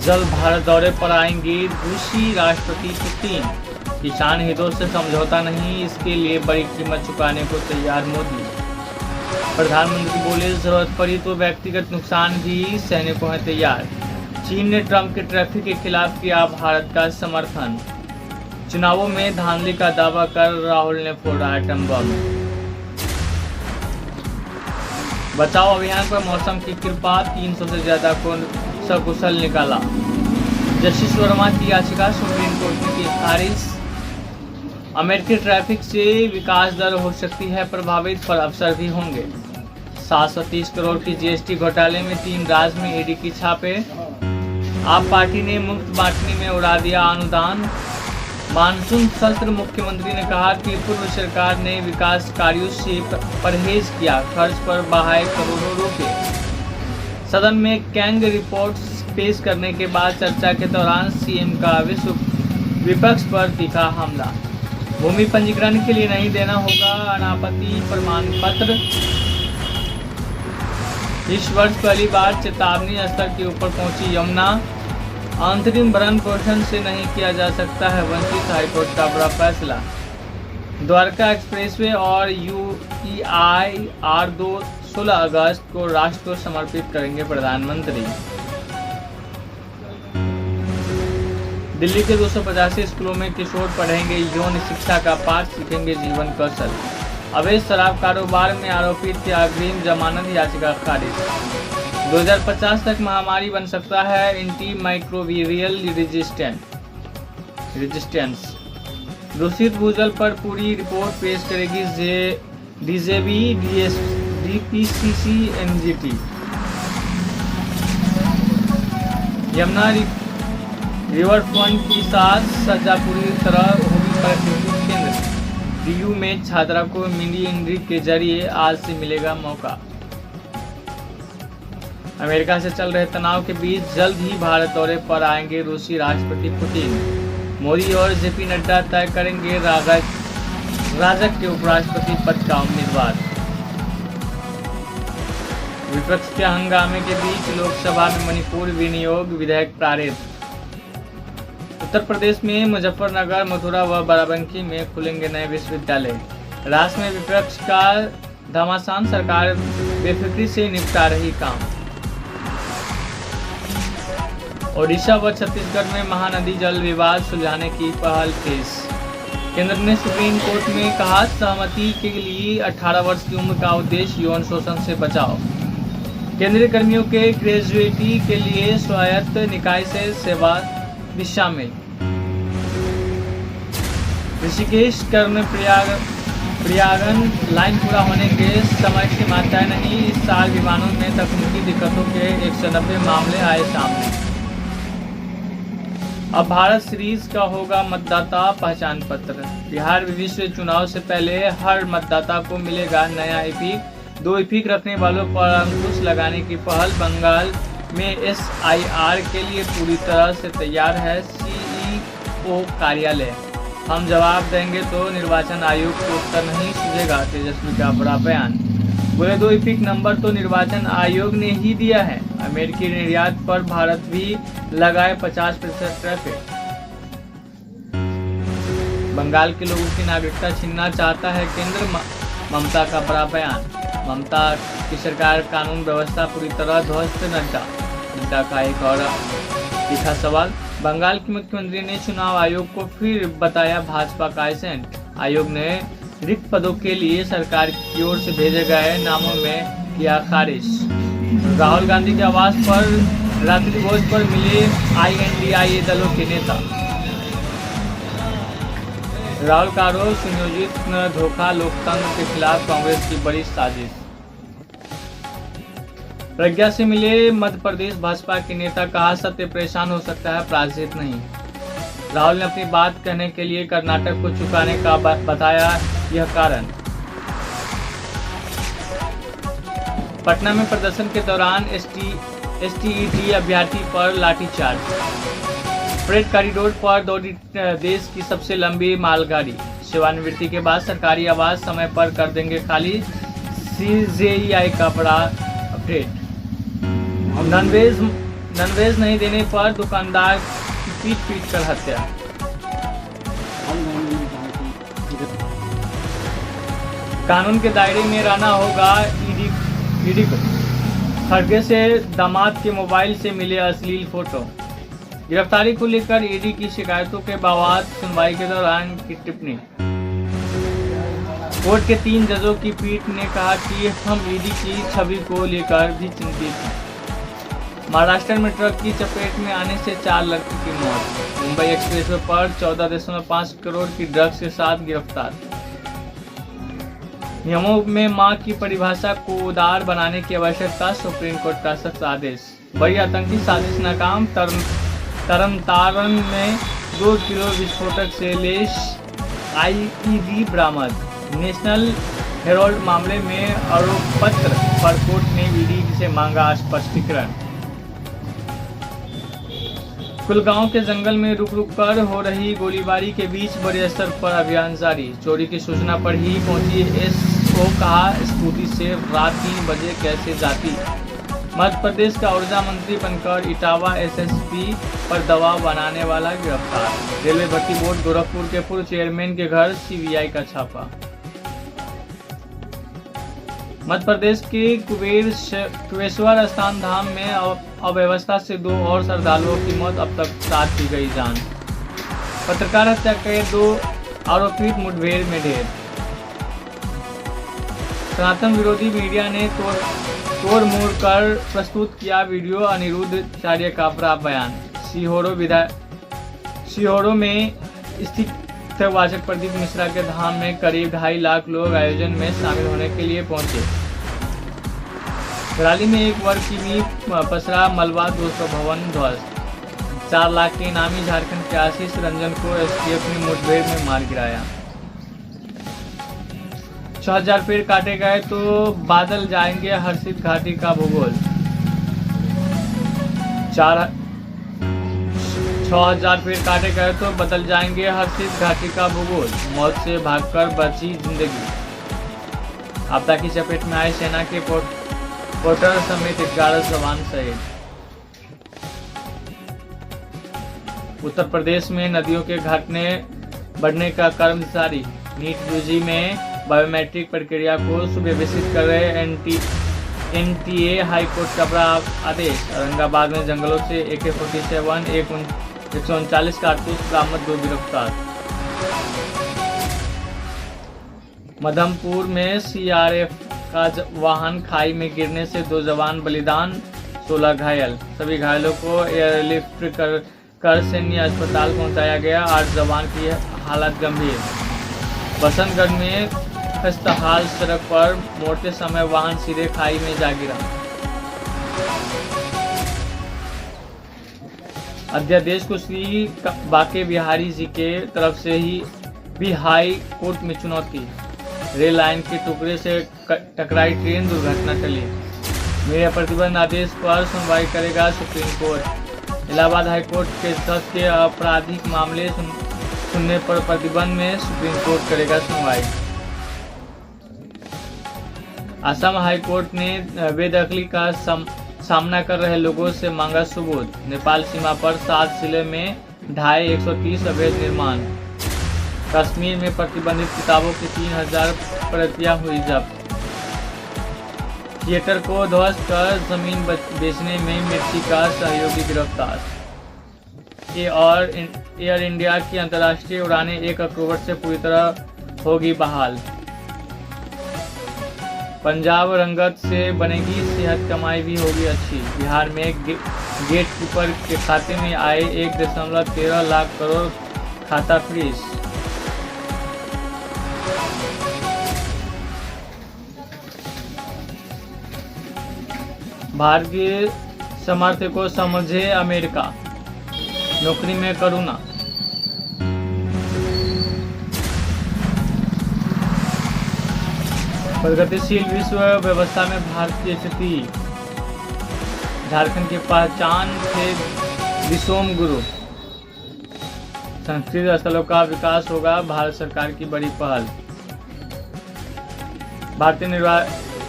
जल्द भारत दौरे पर आएंगे रूसी राष्ट्रपति पुतिन। किसान हितों से समझौता नहीं, इसके लिए बड़ी कीमत चुकाने को तैयार मोदी। प्रधानमंत्री बोले, जरूरत पड़ी तो व्यक्तिगत नुकसान भी सहने को है तैयार। चीन ने ट्रंप के ट्रैफिक के खिलाफ किया भारत का समर्थन। चुनावों में धांधली का दावा कर राहुल ने फोड़ा एटम बम। बचाव अभियान पर मौसम की कृपा, 300 से ज्यादा को सकुशल निकाला। जस्टिस वर्मा की याचिका सुप्रीम कोर्ट ने की खारिज। अमेरिकी ट्रैफिक से विकास दर हो सकती है प्रभावित, पर अवसर भी होंगे। 730 करोड़ की जीएसटी घोटाले में 3 राज्य में ईडी की छापे। आप पार्टी ने मुफ्त बांटने में उड़ा दिया अनुदान। मानसून सत्र, मुख्यमंत्री ने कहा कि पूर्व सरकार ने विकास कार्यों से परहेज किया, खर्च पर बहाए करोड़ों रुपए। सदन में कैंग रिपोर्ट पेश करने के बाद चर्चा के दौरान सीएम का विपक्ष पर तीखा हमला। भूमि पंजीकरण के लिए नहीं देना होगा अनापत्ति प्रमाण पत्र। इस वर्ष पहली बार चेतावनी स्तर के ऊपर पहुंची यमुना। अंतरिम भरण पोषण से नहीं किया जा सकता है वंचित, हाईकोर्ट का बड़ा फैसला। द्वारका एक्सप्रेसवे और UEIR 16 अगस्त को राष्ट्र को समर्पित करेंगे प्रधानमंत्री। दिल्ली के 285 स्कूलों में किशोर पढ़ेंगे यौन शिक्षा का पाठ, सीखेंगे जीवन कौशल। अवैध शराब कारोबार में आरोपित की अग्रिम जमानत याचिका खारिज। 2050 तक महामारी बन सकता है एंटी माइक्रोबियल रेजिस्टेंस। दूषित भूजल पर पूरी रिपोर्ट पेश करेगी DJB, DPCC, NGT। Yamuna river front की साथ सजा पूरी तरह होगी पर्यटन केंद्र। DU में छात्रा को मिनी एंट्री के जरिए आज से मिलेगा मौका। अमेरिका से चल रहे तनाव के बीच जल्द ही भारत दौरे पर आएंगे रूसी राष्ट्रपति पुतिन। मोदी और जेपी नड्डा तय करेंगे राजग के उपराष्ट्रपति पद का उम्मीदवार। विपक्ष के हंगामे के बीच लोकसभा में मणिपुर विनियोग विधेयक पारित। उत्तर प्रदेश में मुजफ्फरनगर, मथुरा व बाराबंकी में खुलेंगे नए विश्वविद्यालय। राष्ट्र में विपक्ष का घमासान, सरकार बेफिक्री से निपटा रही काम। ओडिशा व छत्तीसगढ़ में महानदी जल विवाद सुलझाने की पहल तेज। केंद्र ने सुप्रीम कोर्ट में कहा, सहमति के लिए 18 वर्ष की उम्र का उद्देश्य यौन शोषण से बचाव। केंद्रीय कर्मियों के ग्रेजुएटी के लिए स्वायत्त निकाय से सेवा भी शामिल। ऋषिकेश कर्ण प्रयागन लाइन पूरा होने के समय सीमा तय नहीं। इस साल विमानों में तकनीकी दिक्कतों के 190 मामले आए सामने। अब भारत सीरीज का होगा मतदाता पहचान पत्र। बिहार विधानसभा चुनाव से पहले हर मतदाता को मिलेगा नया एपिक। 2 एपिक रखने वालों पर अंकुश लगाने की पहल। बंगाल में SIR के लिए पूरी तरह से तैयार है CEO कार्यालय। हम जवाब देंगे तो निर्वाचन आयोग को उत्तर नहीं सूझेगा, तेजस्वी का बड़ा बयान। बोले 2 एपिक नंबर तो निर्वाचन आयोग ने ही दिया है। अमेरिकी निर्यात पर भारत भी लगाए 50% टैरिफ। बंगाल के लोगों की नागरिकता छीनना चाहता है केंद्र, ममता का बड़ा बयान। ममता की सरकार कानून व्यवस्था पूरी तरह ध्वस्त। नड्डा का एक और तीखा सवाल। बंगाल के मुख्यमंत्री ने चुनाव आयोग को फिर बताया भाजपा का एजेंट। आयोग ने रिक्त पदों के लिए सरकार की ओर से भेजे गए नामों में किया खारिज। राहुल गांधी के आवास पर रात्रि भोज पर मिले INDIA दलों के नेता। राहुल का आरोप, सुनियोजित धोखा, लोकतंत्र के खिलाफ कांग्रेस की बड़ी साजिश। प्रज्ञा से मिले मध्य प्रदेश भाजपा के नेता, कहा सत्य परेशान हो सकता है, पराजित नहीं। राहुल ने अपनी बात कहने के लिए कर्नाटक को चुकाने का बताया यह कारण। पटना में प्रदर्शन के दौरान STET अभ्यर्थी पर लाठीचार्ज। फ्रेट कॉरिडोर पर दौड़ी देश की सबसे लंबी मालगाड़ी। सेवानिवृत्ति के बाद सरकारी आवास समय पर कर देंगे खाली, CJEI का बड़ा अपडेट। नॉनवेज नहीं देने पर दुकानदार की पीट कर हत्या। कानून के दायरे में रहना होगा ईडी को। खड़गे से दामाद के मोबाइल से मिले अश्लील फोटो। गिरफ्तारी को लेकर ईडी की शिकायतों के बाद सुनवाई के दौरान की टिप्पणी। कोर्ट के 3 जजों की पीठ ने कहा कि हम ईडी की छवि को लेकर भी चिंतित हैं। महाराष्ट्र में ट्रक की चपेट में आने से 4 लड़की की मौत। मुंबई एक्सप्रेसवे पर 14.5 करोड़ की ड्रग्स के साथ गिरफ्तार। नियमों में मां की परिभाषा को उदार बनाने की आवश्यकता, सुप्रीम कोर्ट का सख्त आदेश। बड़ी आतंकी साजिश नाकाम। तरनतारन में 2 किलो विस्फोटक से लैस IED बरामद। नेशनल हेराल्ड मामले में आरोप पत्र पर कोर्ट ने ईडी से मांगा स्पष्टीकरण। कुलगांव के जंगल में रुक रुक कर हो रही गोलीबारी के बीच बड़े स्तर पर अभियान जारी। चोरी की सूचना पर ही पहुंची SO, कहा स्कूटी से रात 3 बजे कैसे जाती। मध्य प्रदेश का ऊर्जा मंत्री बनकर इटावा SSP पर दबाव बनाने वाला गिरफ्तार। रेलवे भर्ती बोर्ड गोरखपुर के पूर्व चेयरमैन के घर CBI का छापा। मध्य प्रदेश के कुबेश्वर स्थान धाम में अव्यवस्था से 2 और श्रद्धालुओं की मौत, अब तक 7 की गई जान। पत्रकार हत्या के 2 आरोपी मुठभेड़ में ढेर। सनातन विरोधी मीडिया ने तोड़ मोड़ कर प्रस्तुत किया वीडियो। अनिरुद्ध आचार्य का बड़ा बयान। सीहोरो में स्थित वाचक प्रदीप मिश्रा के धाम में करीब 2.5 लाख लोग आयोजन में शामिल होने के लिए पहुंचे। रैली में 1 वर्ग की भी पसरा मलबा, 200 भवन ध्वस्त। 4 लाख के इनामी झारखंड के आशीष रंजन को STF ने मुठभेड़ में मार गिराया। 6000 पेड़ काटे गए तो बादल जाएंगे हर्षित घाटी का भूगोल। 6000 पेड़ काटे गए तो बदल जाएंगे हर्षित घाटी का भूगोल। मौत से भागकर बची जिंदगी। आपदा की चपेट में आए सेना के पोर्टर समेत 11 जवान शहीद। उत्तर प्रदेश में नदियों के घटने बढ़ने का क्रम जारी। नीट UG में बायोमेट्रिक प्रक्रिया को सुव्यवस्थित कर रहे NTA हाईकोर्ट का बड़ा आदेश। औरंगाबाद में जंगलों से AK-47 139 कारतूस बरामद, 2 गिरफ्तार। मधमपुर में CRF का वाहन खाई में गिरने से 2 जवान बलिदान, 16 घायल। सभी घायलों को एयरलिफ्ट कर सैन्य अस्पताल पहुंचाया गया। 8 जवान की हालत गंभीर। बसंतगढ़ में खस्ताहाल सड़क पर मोड़ते समय वाहन सीधे खाई में जा गिरा। अध्यादेश को श्री बाके बिहारी जी के तरफ से ही भी हाई कोर्ट में चुनौती। रेल लाइन के टुकड़े से टकराई ट्रेन, दुर्घटना टली। मीडिया प्रतिबंध आदेश पर सुनवाई करेगा सुप्रीम कोर्ट। इलाहाबाद हाईकोर्ट के सदस्य के आपराधिक मामले सुनने पर प्रतिबंध में सुप्रीम कोर्ट करेगा सुनवाई। असम हाईकोर्ट ने बेदखली का सामना कर रहे लोगों से मांगा सबूत। नेपाल सीमा पर 7 जिले में ढाई 130 अवैध निर्माण। कश्मीर में प्रतिबंधित किताबों की 3000 प्रतियां हुई जब्त। थिएटर को ध्वस्त कर जमीन बेचने में मिर्ची का सहयोगी गिरफ्तार। एयर इंडिया की अंतर्राष्ट्रीय उड़ानें 1 अक्टूबर से पूरी तरह होगी बहाल। पंजाब रंगत से बनेगी सेहत, कमाई भी होगी अच्छी। बिहार में गेट कीपर के खाते में आए 1.13 लाख करोड़ खाता फ्रीज। भारतीय समर्थकों को समझे अमेरिका, नौकरी में करुणा। प्रगतिशील विश्व व्यवस्था में भारत की स्थिति। झारखंड की पहचान थे विश्वम गुरु। संस्कृत स्थलों का विकास होगा भारत सरकार की बड़ी पहल। भारतीय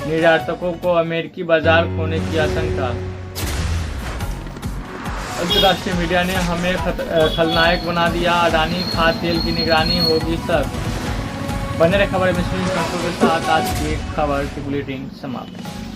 निर्यातकों को अमेरिकी बाजार खोने की आशंका। अंतर्राष्ट्रीय मीडिया ने हमें खलनायक बना दिया। अडानी खाद तेल की निगरानी होगी सब। बने रहे खबर में के साथ आज की खबर की बुलेटिन समाप्त।